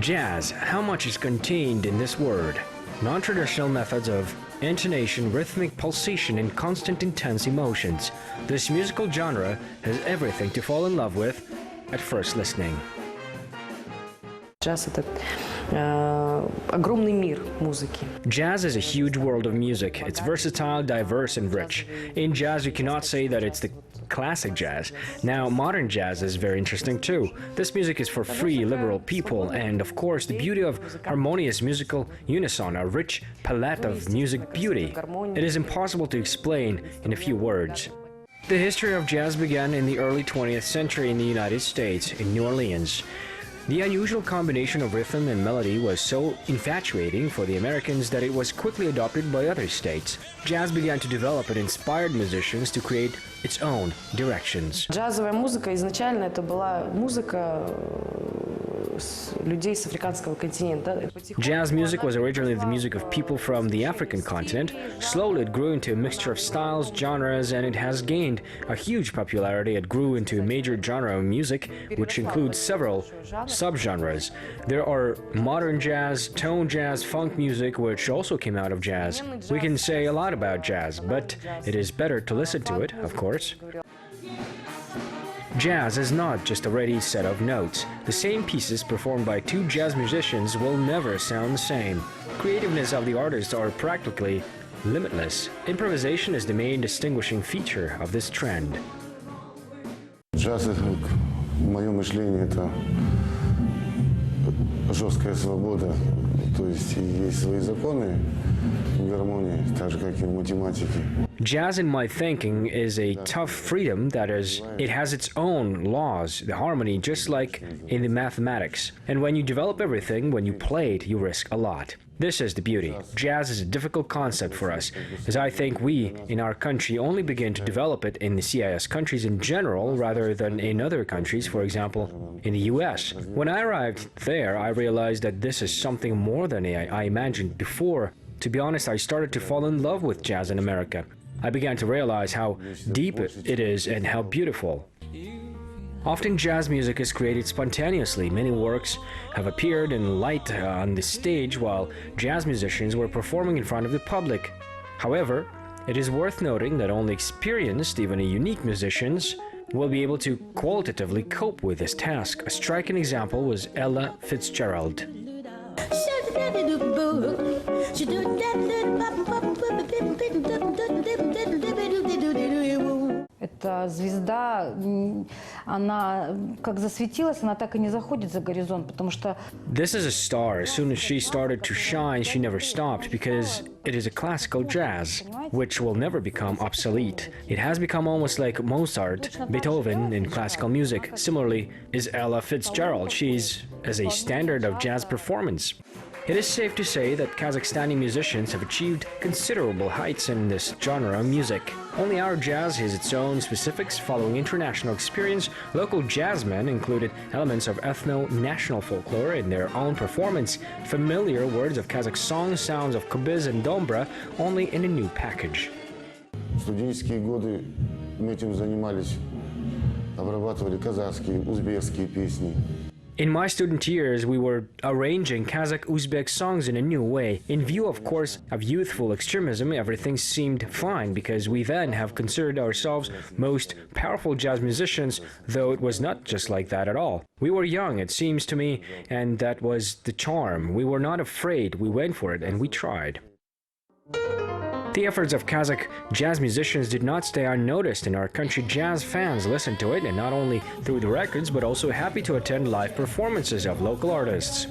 Jazz, how much is contained in this word? Non-traditional methods of intonation, rhythmic pulsation, and constant intense emotions. This musical genre has everything to fall in love with at first listening. Jazz – это огромный мир музыки. Jazz is a huge world of music. It's versatile, diverse, and rich. In jazz, you cannot say that it's the classic jazz. Now, modern jazz is very interesting too. This music is for free, liberal people, and of course, the beauty of harmonious musical unison, a rich palette of music beauty. It is impossible to explain in a few words. The history of jazz began in the early 20th century in the United States, in New Orleans. The unusual combination of rhythm and melody was so infatuating for the Americans that it was quickly adopted by other states. Jazz began to develop and inspired musicians to create its own directions. Джазовая музыка изначально это была музыка людей с африканского континента. Jazz music was originally the music of people from the African continent. Slowly it grew into a mixture of styles, genres, and it has gained a huge popularity. It grew into a major genre of music, which includes several subgenres. There are modern jazz, tone jazz, funk music, which also came out of jazz. We can say a lot about jazz, but it is better to listen to it, of course. Jazz is not just a ready set of notes. The same pieces performed by two jazz musicians will never sound the same. Creativeness of the artists are practically limitless. Improvisation is the main distinguishing feature of this trend. Джаз, в моем мышлении, это жесткая свобода, то есть есть свои законы в гармонии, так же как и в математике. Jazz in my thinking is a tough freedom, that is, it has its own laws, the harmony, just like in the mathematics. And when you develop everything, when you play it, you risk a lot. This is the beauty. Jazz is a difficult concept for us, as I think we, in our country, only begin to develop it in the CIS countries in general rather than in other countries, for example, in the US. When I arrived there, I realized that this is something more than I imagined before. To be honest, I started to fall in love with jazz in America. I began to realize how deep it is and how beautiful. Often jazz music is created spontaneously. Many works have appeared in light on the stage while jazz musicians were performing in front of the public. However, it is worth noting that only experienced, even unique musicians will be able to qualitatively cope with this task. A striking example was Ella Fitzgerald. Эта звезда, она как засветилась, она так и не заходит за горизонт, потому что... This is a star. As soon as she started to shine, she never stopped because it is a classical jazz, which will never become obsolete. It has become almost like Mozart, Beethoven in classical music. Similarly is Ella Fitzgerald. She's as a standard of jazz performance. It is safe to say that Kazakhstani musicians have achieved considerable heights in this genre of music. Only our jazz has its own specifics. Following international experience, local jazzmen included elements of ethno-national folklore in their own performance, familiar words of Kazakh songs, sounds of kubiz and dombra, only in a new package. В студенческие годы мы этим занимались, обрабатывали казахские, узбекские песни. In my student years, we were arranging Kazakh-Uzbek songs in a new way. In view, of course, of youthful extremism, everything seemed fine because we then have considered ourselves most powerful jazz musicians, though it was not just like that at all. We were young, it seems to me, and that was the charm. We were not afraid, we went for it, and we tried. The efforts of Kazakh jazz musicians did not stay unnoticed in our country. Jazz fans listened to it, and not only through the records, but also happy to attend live performances of local artists.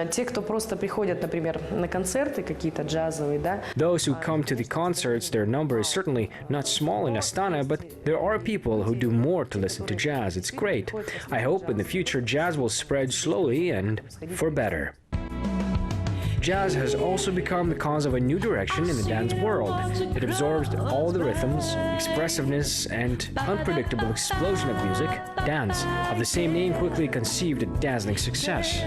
Те, кто просто приходят, например, на концерты какие-то джазовые, да? Those who come to the concerts, their number is certainly not small in Astana, but there are people who do more to listen to jazz. It's great. I hope in the future jazz will spread slowly and for better. Jazz has also become the cause of a new direction in the dance world. It absorbs all the rhythms, expressiveness, and unpredictable explosion of music. Dance, of the same name, quickly conceived a dazzling success.